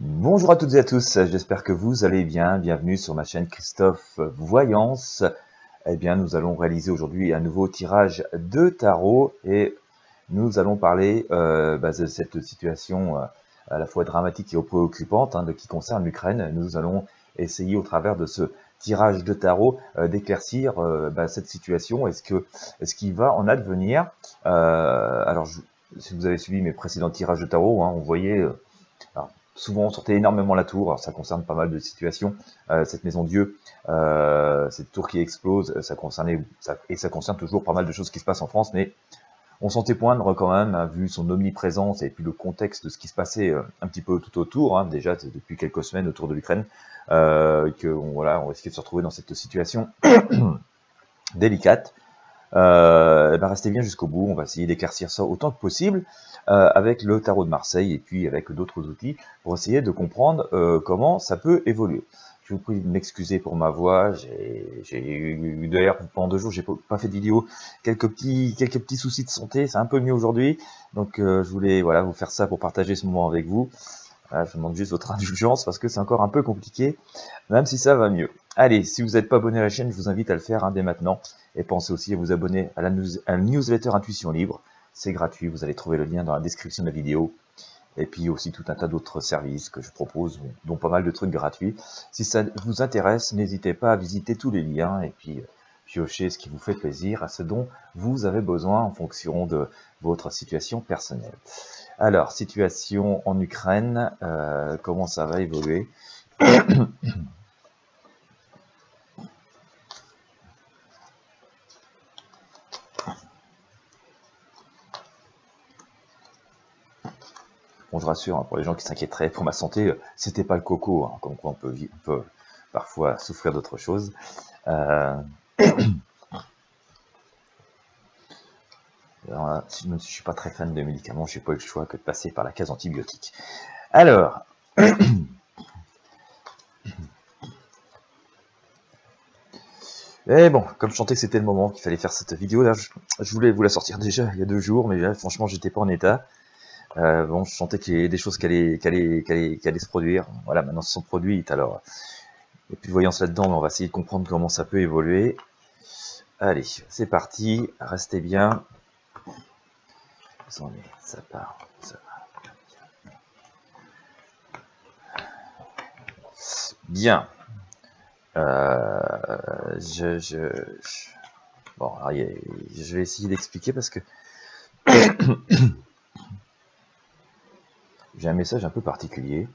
Bonjour à toutes et à tous, j'espère que vous allez bien. Bienvenue sur ma chaîne Christophe Voyance. Eh bien, nous allons réaliser aujourd'hui un nouveau tirage de tarot et nous allons parler de cette situation à la fois dramatique et préoccupante qui concerne l'Ukraine. Nous allons essayer au travers de ce tirage de tarot d'éclaircir cette situation. Est-ce qu'il va en advenir si vous avez suivi mes précédents tirages de tarot, on voyait... alors, souvent, on sortait énormément la tour, alors ça concerne pas mal de situations. Cette maison Dieu, cette tour qui explose, ça concerne toujours pas mal de choses qui se passent en France, mais on sentait poindre quand même, vu son omniprésence et puis le contexte de ce qui se passait un petit peu tout autour, déjà depuis quelques semaines autour de l'Ukraine, on risquait de se retrouver dans cette situation délicate. Restez bien jusqu'au bout, on va essayer d'éclaircir ça autant que possible avec le tarot de Marseille et puis avec d'autres outils pour essayer de comprendre comment ça peut évoluer. Je vous prie de m'excuser pour ma voix, j'ai eu d'ailleurs pendant 2 jours, j'ai pas fait de vidéo, quelques petits soucis de santé, c'est un peu mieux aujourd'hui, donc je voulais vous faire ça pour partager ce moment avec vous. Je demande juste votre indulgence parce que c'est encore un peu compliqué, même si ça va mieux. Allez, si vous n'êtes pas abonné à la chaîne, je vous invite à le faire dès maintenant. Et pensez aussi à vous abonner à la newsletter Intuition Libre. C'est gratuit, vous allez trouver le lien dans la description de la vidéo. Et puis aussi tout un tas d'autres services que je propose, dont pas mal de trucs gratuits. Si ça vous intéresse, n'hésitez pas à visiter tous les liens et puis piocher ce qui vous fait plaisir, à ce dont vous avez besoin en fonction de votre situation personnelle. Alors, situation en Ukraine, comment ça va évoluer? Bon, je rassure, pour les gens qui s'inquiéteraient pour ma santé, c'était pas le coco, comme quoi on peut parfois souffrir d'autre chose. Alors, même si je suis pas très fan de médicaments, j'ai pas eu le choix que de passer par la case antibiotique. Alors, et bon, comme je sentais que c'était le moment qu'il fallait faire cette vidéo, là, je voulais vous la sortir déjà il y a 2 jours, mais là, franchement, j'étais pas en état. Bon, je sentais qu'il y avait des choses qui allaient se produire. Voilà, maintenant, ce sont produites, alors, il n'y a plus de voyance là-dedans, mais on va essayer de comprendre comment ça peut évoluer. Allez, c'est parti, restez bien. Attendez, ça part, ça va. Bien. Bon, alors, je vais essayer d'expliquer parce que j'ai un message un peu particulier.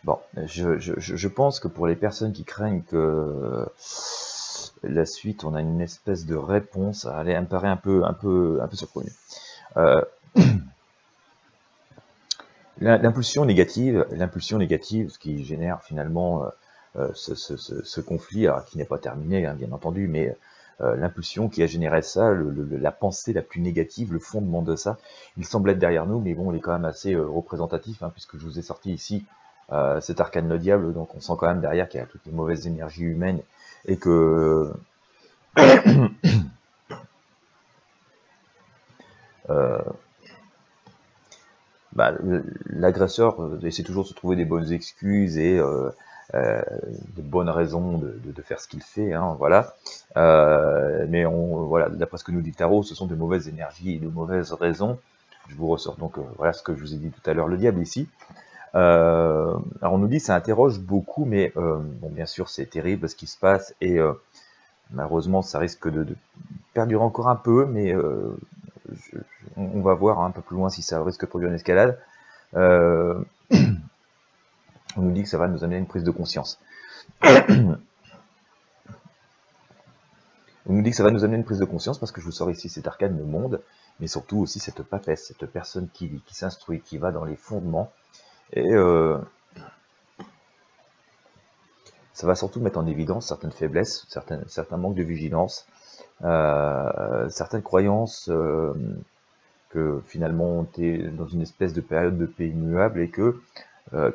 Bon, je pense que pour les personnes qui craignent que la suite, on a une espèce de réponse, elle me paraît un peu surprenante. L'impulsion négative, ce qui génère finalement ce conflit, alors, qui n'est pas terminé, bien entendu, mais l'impulsion qui a généré ça, la pensée la plus négative, le fondement de ça, il semble être derrière nous, mais bon, il est quand même assez représentatif, puisque je vous ai sorti ici cet arcane le diable, donc on sent quand même derrière qu'il y a toutes les mauvaises énergies humaines, et que l'agresseur essaie toujours de se trouver des bonnes excuses et de bonnes raisons de faire ce qu'il fait, voilà. Mais voilà, d'après ce que nous dit Tarot, ce sont de mauvaises énergies et de mauvaises raisons. Je vous ressors donc voilà ce que je vous ai dit tout à l'heure, le diable ici. Alors on nous dit ça interroge beaucoup, mais bon, bien sûr c'est terrible ce qui se passe et malheureusement ça risque de perdurer encore un peu, mais on va voir un peu plus loin si ça risque de produire une escalade. On nous dit que ça va nous amener à une prise de conscience. On nous dit que ça va nous amener à une prise de conscience parce que je vous sors ici cet arcane de monde, mais surtout aussi cette papesse, cette personne qui s'instruit, qui va dans les fondements. Et ça va surtout mettre en évidence certaines faiblesses, certains manques de vigilance, certaines croyances que finalement tu es dans une espèce de période de paix immuable et que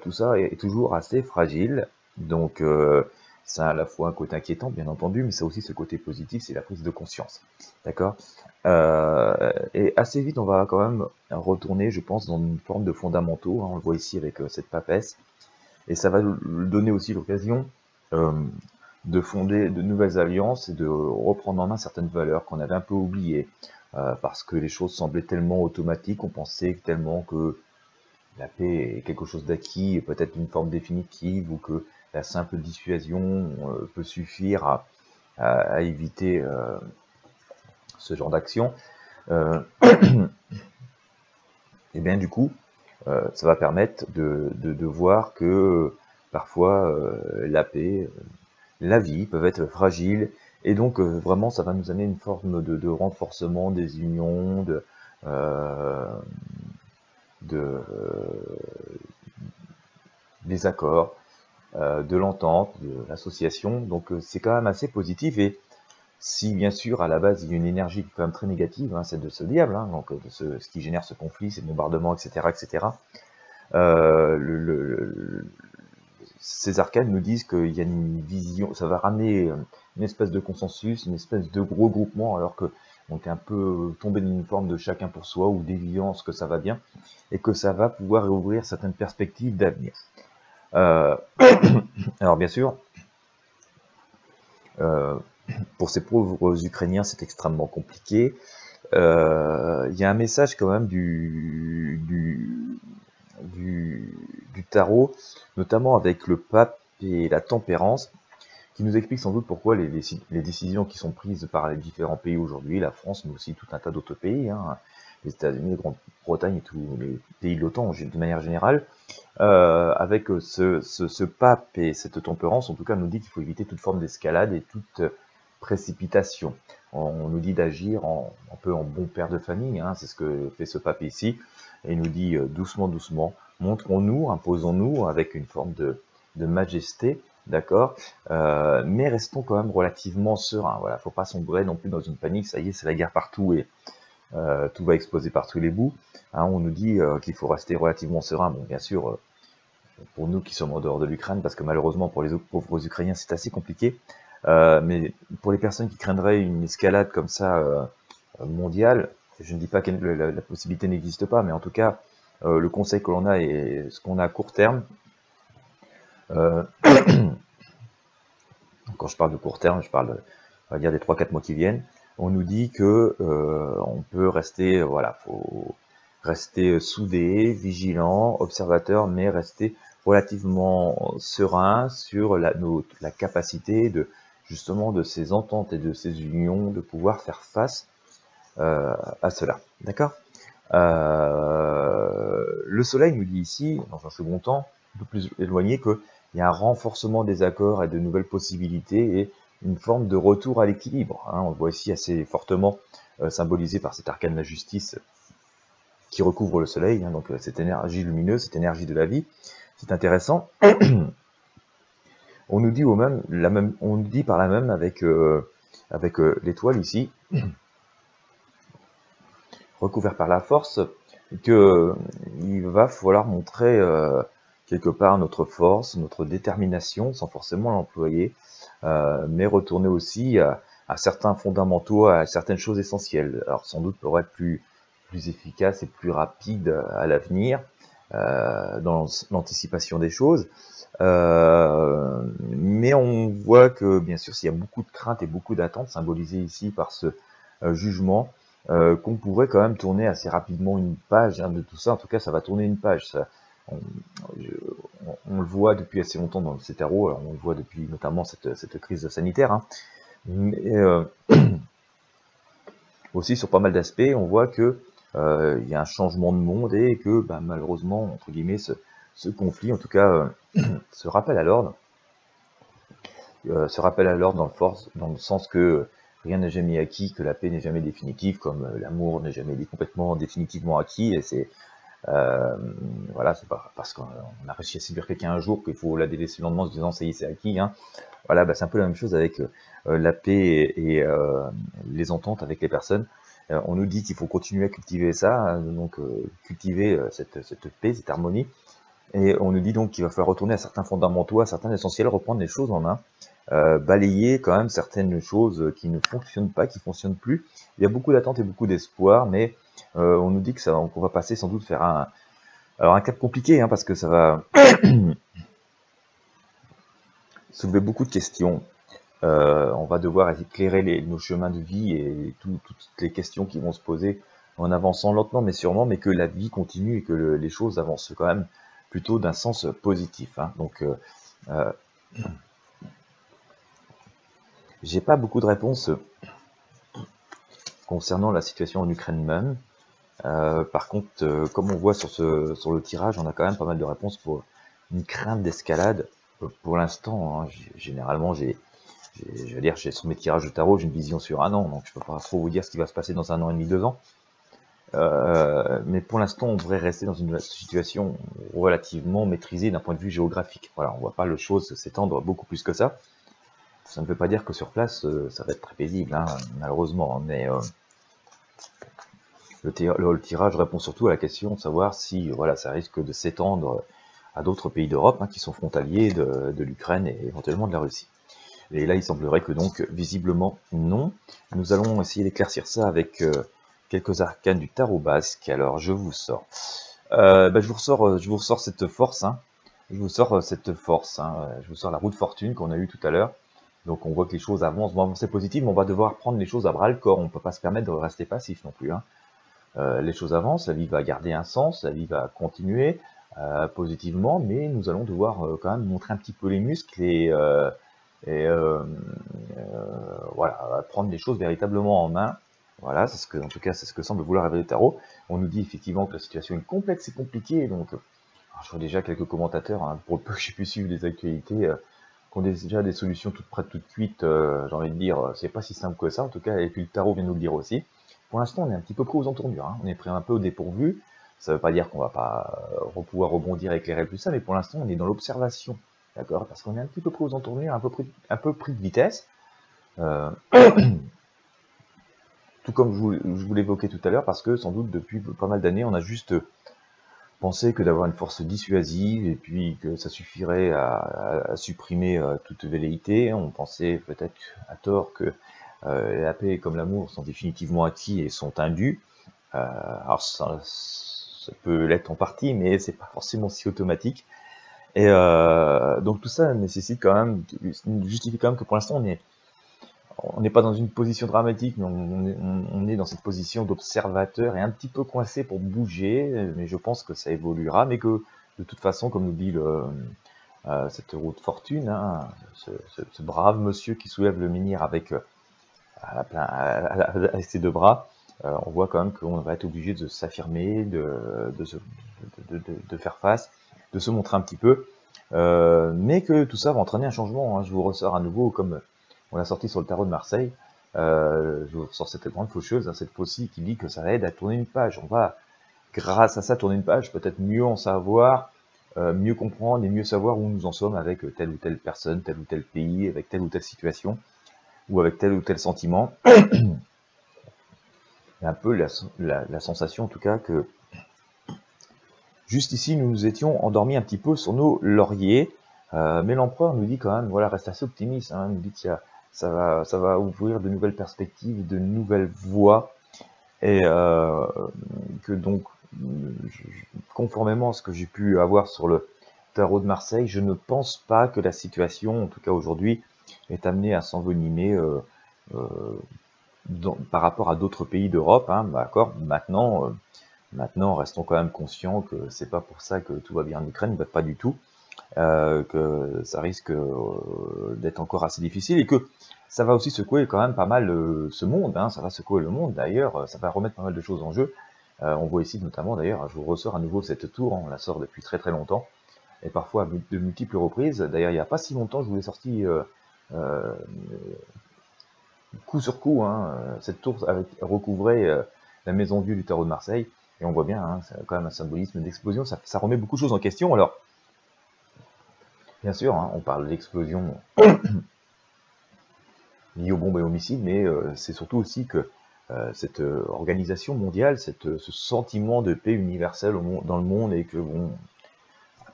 tout ça est toujours assez fragile. Donc Ça a à la fois un côté inquiétant, bien entendu, mais ça a aussi ce côté positif, c'est la prise de conscience. D'accord? Et assez vite, on va quand même retourner, je pense, dans une forme de fondamentaux, hein, on le voit ici avec cette papesse, et ça va lui donner aussi l'occasion de fonder de nouvelles alliances et de reprendre en main certaines valeurs qu'on avait un peu oubliées, parce que les choses semblaient tellement automatiques, on pensait tellement que la paix est quelque chose d'acquis, peut-être une forme définitive, ou que la simple dissuasion peut suffire à éviter ce genre d'action. Et bien du coup, ça va permettre de voir que parfois la paix, la vie peuvent être fragiles, et donc vraiment ça va nous amener une forme de renforcement des unions, des accords, de l'entente, de l'association. Donc c'est quand même assez positif, et si bien sûr à la base il y a une énergie quand même très négative, hein, celle de ce diable, hein, donc de ce qui génère ce conflit, ces bombardements, etc., etc. Ces arcanes nous disent qu'il y a une vision, ça va ramener une espèce de consensus, une espèce de regroupement, alors que on est un peu tombé dans une forme de chacun pour soi, ou d'évidence que ça va bien, et que ça va pouvoir ouvrir certaines perspectives d'avenir. Alors bien sûr, pour ces pauvres Ukrainiens, c'est extrêmement compliqué. Il y a un message quand même du tarot, notamment avec le pape et la tempérance, qui nous explique sans doute pourquoi les décisions qui sont prises par les différents pays aujourd'hui, la France, mais aussi tout un tas d'autres pays, hein, les États-Unis, la Grande-Bretagne et tous les pays de l'OTAN de manière générale, avec ce pape et cette tempérance, en tout cas, nous dit qu'il faut éviter toute forme d'escalade et toute précipitation. On nous dit d'agir un peu en bon père de famille, hein, c'est ce que fait ce pape ici, et il nous dit doucement, doucement, montrons-nous, imposons-nous avec une forme de majesté, d'accord, mais restons quand même relativement sereins. Voilà, faut pas sombrer non plus dans une panique. Ça y est, c'est la guerre partout et tout va exploser par tous les bouts. Hein, on nous dit qu'il faut rester relativement serein. Bon, bien sûr, pour nous qui sommes en dehors de l'Ukraine, parce que malheureusement pour les autres pauvres Ukrainiens, c'est assez compliqué. Mais pour les personnes qui craindraient une escalade comme ça mondiale, je ne dis pas que la possibilité n'existe pas, mais en tout cas, le conseil que l'on a et ce qu'on a à court terme. Quand je parle de court terme, je parle, on va dire, des 3-4 mois qui viennent. On nous dit que on peut rester, voilà, faut rester soudé, vigilant, observateur, mais rester relativement serein sur la capacité justement de ces ententes et de ces unions de pouvoir faire face à cela. D'accord? Le soleil nous dit ici, dans un second temps, un peu plus éloigné, qu'il y a un renforcement des accords et de nouvelles possibilités et une forme de retour à l'équilibre. Hein, on le voit ici assez fortement symbolisé par cet arcane de la justice qui recouvre le soleil, hein, donc cette énergie lumineuse, cette énergie de la vie. C'est intéressant. On nous dit on nous dit par là même avec l'étoile ici, recouvert par la force, que il va falloir montrer quelque part notre force, notre détermination, sans forcément l'employer, mais retourner aussi à certains fondamentaux, à certaines choses essentielles. Alors sans doute pour être plus efficace et plus rapide à l'avenir, dans l'anticipation des choses. Mais on voit que bien sûr, s'il y a beaucoup de craintes et beaucoup d'attentes, symbolisées ici par ce jugement, qu'on pourrait quand même tourner assez rapidement une page hein, de tout ça. En tout cas, ça va tourner une page. Ça, on le voit depuis assez longtemps dans ces tarots. On le voit depuis notamment cette crise sanitaire. Hein. Mais aussi sur pas mal d'aspects, on voit que il y a un changement de monde et que bah, malheureusement, entre guillemets, ce conflit, en tout cas, se rappelle à l'ordre. Se rappelle à l'ordre dans le sens que rien n'est jamais acquis, que la paix n'est jamais définitive, comme l'amour n'est jamais complètement définitivement acquis. Et c'est voilà, c'est pas parce qu'on a réussi à séduire quelqu'un un jour qu'il faut la délaisser le lendemain en se disant ça y est, c'est acquis. Hein. Voilà, bah, c'est un peu la même chose avec la paix et les ententes avec les personnes. On nous dit qu'il faut continuer à cultiver ça, donc cultiver cette paix, cette harmonie. Et on nous dit donc qu'il va falloir retourner à certains fondamentaux, à certains essentiels, reprendre les choses en main, balayer quand même certaines choses qui ne fonctionnent pas, qui ne fonctionnent plus. Il y a beaucoup d'attentes et beaucoup d'espoir, mais on nous dit que qu'on va passer sans doute faire un cap compliqué, hein, parce que ça va soulever beaucoup de questions. On va devoir éclairer nos chemins de vie et toutes les questions qui vont se poser en avançant lentement mais sûrement, mais que la vie continue et que les choses avancent quand même plutôt d'un sens positif, hein. Donc, j'ai pas beaucoup de réponses concernant la situation en Ukraine même. Par contre, comme on voit sur le tirage, on a quand même pas mal de réponses pour une crainte d'escalade. Pour l'instant, hein, généralement, je veux dire, sur mes tirages de tarot, j'ai une vision sur un an, donc je peux pas trop vous dire ce qui va se passer dans un an et demi, 2 ans. Mais pour l'instant, on devrait rester dans une situation relativement maîtrisée d'un point de vue géographique. Voilà, on voit pas les choses s'étendre beaucoup plus que ça. Ça ne veut pas dire que sur place, ça va être très paisible, hein, malheureusement. Mais le tirage répond surtout à la question de savoir si voilà, ça risque de s'étendre à d'autres pays d'Europe, hein, qui sont frontaliers de l'Ukraine et éventuellement de la Russie. Et là, il semblerait que donc, visiblement, non. Nous allons essayer d'éclaircir ça avec quelques arcanes du tarot basque. Alors, je vous sors. Je vous ressors cette force, hein. Je vous sors cette force, hein. Je vous sors la roue de fortune qu'on a eue tout à l'heure. Donc, on voit que les choses avancent, vont avancer positif, mais on va devoir prendre les choses à bras le corps. On ne peut pas se permettre de rester passif non plus, hein. Les choses avancent, la vie va garder un sens, la vie va continuer positivement, mais nous allons devoir quand même montrer un petit peu les muscles et voilà, prendre les choses véritablement en main. Voilà, en tout cas, c'est ce que semble vouloir révéler le tarot. On nous dit effectivement que la situation est complexe et compliquée, donc je vois déjà quelques commentateurs, hein, pour le peu que j'ai pu suivre les actualités, qui ont déjà des solutions toutes prêtes, toutes cuites. J'ai envie de dire, c'est pas si simple que ça, en tout cas, et puis le tarot vient nous le dire aussi. Pour l'instant, on est un petit peu pris aux entournures, hein. On est pris un peu au dépourvu. Ça ne veut pas dire qu'on va pas pouvoir rebondir, éclairer plus ça, mais pour l'instant, on est dans l'observation, d'accord? Parce qu'on est un petit peu pris aux entournures, un peu pris de vitesse. Tout comme je vous l'évoquais tout à l'heure, parce que sans doute depuis pas mal d'années, on a juste pensé que d'avoir une force dissuasive et puis que ça suffirait à supprimer toute velléité. On pensait peut-être à tort que la paix comme l'amour sont définitivement acquis et sont indus. Alors ça peut l'être en partie, mais c'est pas forcément si automatique. Et donc tout ça nécessite quand même, justifie quand même que pour l'instant on n'est pas dans une position dramatique, mais on est dans cette position d'observateur et un petit peu coincé pour bouger, mais je pense que ça évoluera, mais que de toute façon, comme nous dit cette roue de fortune, hein, ce brave monsieur qui soulève le menhir avec ses deux bras, on voit quand même qu'on va être obligé de s'affirmer, de faire face, de se montrer un petit peu, mais que tout ça va entraîner un changement, hein. Je vous ressors à nouveau comme on l'a sorti sur le tarot de Marseille. Je vous ressors cette grande faucheuse, hein, cette faucille qui dit que ça aide à tourner une page. On va, grâce à ça, tourner une page, peut-être mieux en savoir, mieux comprendre et mieux savoir où nous en sommes avec telle ou telle personne, tel ou tel pays, avec telle ou telle situation, ou avec tel ou tel sentiment. Il y a un peu la sensation, en tout cas, que juste ici, nous nous étions endormis un petit peu sur nos lauriers, mais l'empereur nous dit quand même, voilà, reste assez optimiste, hein, nous dit qu'il y a ça va ouvrir de nouvelles perspectives, de nouvelles voies, et que donc, conformément à ce que j'ai pu avoir sur le tarot de Marseille, je ne pense pas que la situation, en tout cas aujourd'hui, est amenée à s'envenimer par rapport à d'autres pays d'Europe, hein, d'accord. Maintenant, restons quand même conscients que c'est pas pour ça que tout va bien en Ukraine, bah, pas du tout. Que ça risque d'être encore assez difficile et que ça va aussi secouer quand même pas mal ce monde, hein, ça va secouer le monde d'ailleurs, ça va remettre pas mal de choses en jeu. On voit ici notamment d'ailleurs, je vous ressors à nouveau cette tour, hein, on la sort depuis très très longtemps, et parfois de multiples reprises. D'ailleurs il n'y a pas si longtemps je vous ai sorti coup sur coup, hein, cette tour recouvrait la maison Dieu du tarot de Marseille, et on voit bien, hein, c'est quand même un symbolisme d'explosion, ça remet beaucoup de choses en question. Alors bien sûr, hein, on parle d'explosion liée aux bombes et aux missiles, mais c'est surtout aussi que cette organisation mondiale, ce sentiment de paix universelle dans le monde, et que bon,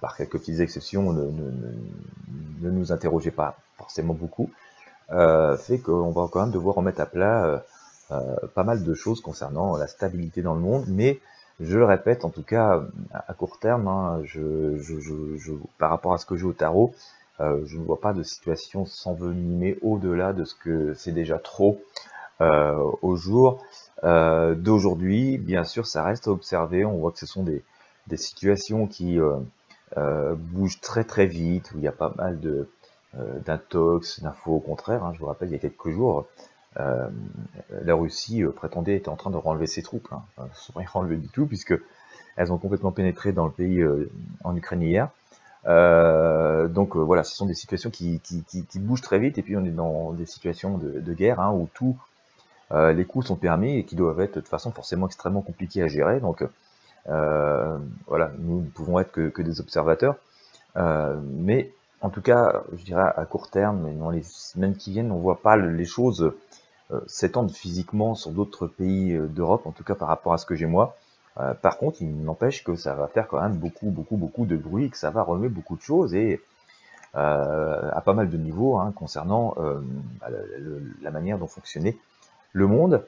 par quelques petites exceptions, ne nous interrogez pas forcément beaucoup, fait qu'on va quand même devoir remettre à plat pas mal de choses concernant la stabilité dans le monde, mais je le répète, en tout cas à court terme, hein, par rapport à ce que j'ai au tarot, je ne vois pas de situation s'envenimer au-delà de ce que c'est déjà trop au jour d'aujourd'hui. Bien sûr, ça reste à observer, on voit que ce sont des situations qui bougent très très vite, où il y a pas mal d'intox, d'infos au contraire. Hein. Je vous rappelle, il y a quelques jours, la Russie prétendait être en train de renlever ses troupes. Hein. Elles ne sont pas renlevées du tout, puisque elles ont complètement pénétré dans le pays en Ukraine hier. Donc voilà, ce sont des situations qui bougent très vite, et puis on est dans des situations de guerre, hein, où tous les coups sont permis et qui doivent être de toute façon forcément extrêmement compliqués à gérer. Donc voilà, nous ne pouvons être que des observateurs, mais en tout cas, je dirais à court terme, et dans les semaines qui viennent, on ne voit pas les choses s'étendre physiquement sur d'autres pays d'Europe, en tout cas par rapport à ce que j'ai moi. Par contre, il n'empêche que ça va faire quand même beaucoup de bruit, que ça va remuer beaucoup de choses, et à pas mal de niveaux, hein, concernant la manière dont fonctionnait le monde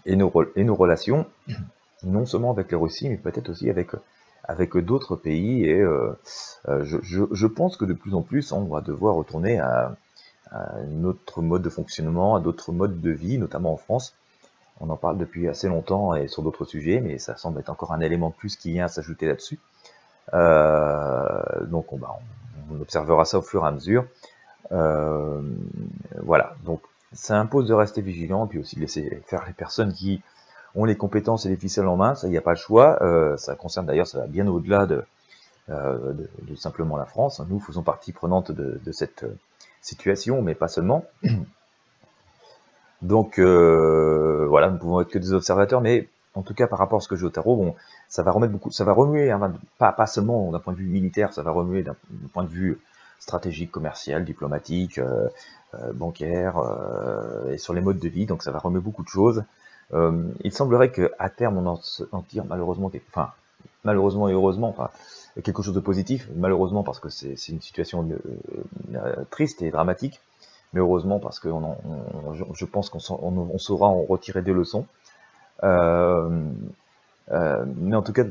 et nos relations, non seulement avec la Russie, mais peut-être aussi avec d'autres pays. Et je pense que de plus en plus, on va devoir retourner à notre mode de fonctionnement, à d'autres modes de vie, notamment en France. On en parle depuis assez longtemps et sur d'autres sujets, mais ça semble être encore un élément de plus qui vient à s'ajouter là-dessus. Donc on observera ça au fur et à mesure. Voilà, donc ça impose de rester vigilant, puis aussi de laisser faire les personnes qui ont les compétences et les ficelles en main. Ça, il n'y a pas le choix. Ça concerne d'ailleurs, ça va bien au-delà de simplement la France. Nous faisons partie prenante de cette situation, mais pas seulement. Donc voilà, nous pouvons être que des observateurs, mais en tout cas par rapport à ce que j'ai au tarot, bon, ça va remettre beaucoup, ça va remuer, hein, pas seulement d'un point de vue militaire, ça va remuer d'un point de vue stratégique, commercial, diplomatique, bancaire, et sur les modes de vie. Donc ça va remuer beaucoup de choses. Il semblerait qu'à terme on en tire malheureusement, malheureusement et heureusement, enfin, quelque chose de positif. Malheureusement parce que c'est une situation triste et dramatique. Mais heureusement parce que je pense qu'on saura en retirer des leçons. Mais en tout cas,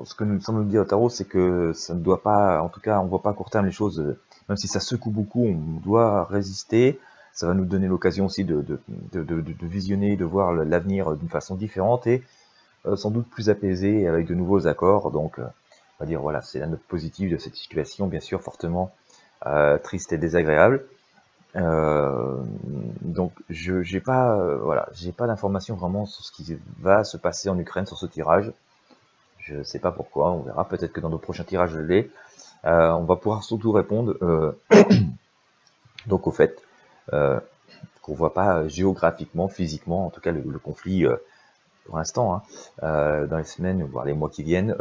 ce que nous semble dire au tarot, c'est que ça ne doit pas, en tout cas, on ne voit pas à court terme les choses, même si ça secoue beaucoup, on doit résister. Ça va nous donner l'occasion aussi de visionner, de voir l'avenir d'une façon différente et sans doute plus apaisée, avec de nouveaux accords. Donc, on va dire, voilà, c'est la note positive de cette situation, bien sûr, fortement triste et désagréable. Donc j'ai pas voilà, j'ai pas d'informations vraiment sur ce qui va se passer en Ukraine sur ce tirage. Je sais pas pourquoi, on verra, peut-être que dans nos prochains tirages je l'ai. On va pouvoir surtout répondre donc au fait qu'on voit pas géographiquement, physiquement, en tout cas le conflit pour l'instant, hein, dans les semaines voire les mois qui viennent,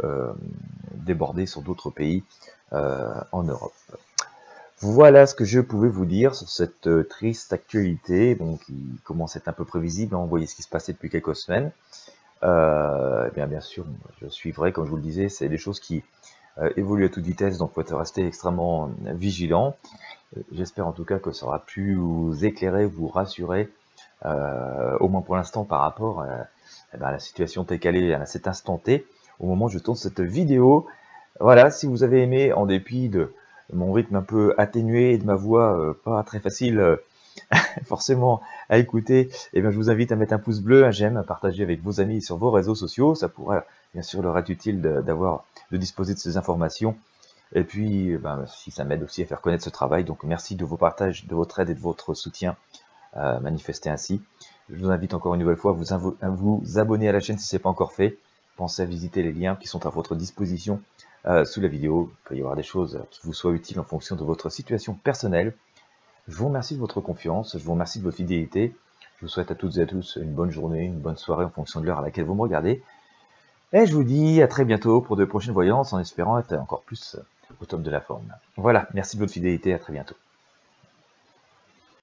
déborder sur d'autres pays en Europe. Voilà ce que je pouvais vous dire sur cette triste actualité, bon, qui commence à être un peu prévisible. On voyait ce qui se passait depuis quelques semaines. Bien sûr, je suivrai, comme je vous le disais, c'est des choses qui évoluent à toute vitesse, donc il faut rester extrêmement vigilant. J'espère en tout cas que ça aura pu vous éclairer, vous rassurer, au moins pour l'instant par rapport à la situation telle qu'elle est à cet instant T, au moment où je tourne cette vidéo. Voilà, si vous avez aimé, en dépit de mon rythme un peu atténué et de ma voix pas très facile forcément à écouter, et bien je vous invite à mettre un pouce bleu, un j'aime, à partager avec vos amis sur vos réseaux sociaux. Ça pourrait bien sûr leur être utile de disposer de ces informations. Et puis si ça m'aide aussi à faire connaître ce travail, donc merci de vos partages, de votre aide et de votre soutien manifesté ainsi. Je vous invite encore une nouvelle fois à vous abonner à la chaîne si ce n'est pas encore fait. Pensez à visiter les liens qui sont à votre disposition sous la vidéo. Il peut y avoir des choses qui vous soient utiles en fonction de votre situation personnelle. Je vous remercie de votre confiance, je vous remercie de votre fidélité. Je vous souhaite à toutes et à tous une bonne journée, une bonne soirée en fonction de l'heure à laquelle vous me regardez. Et je vous dis à très bientôt pour de prochaines voyances, en espérant être encore plus au top de la forme. Voilà, merci de votre fidélité, à très bientôt.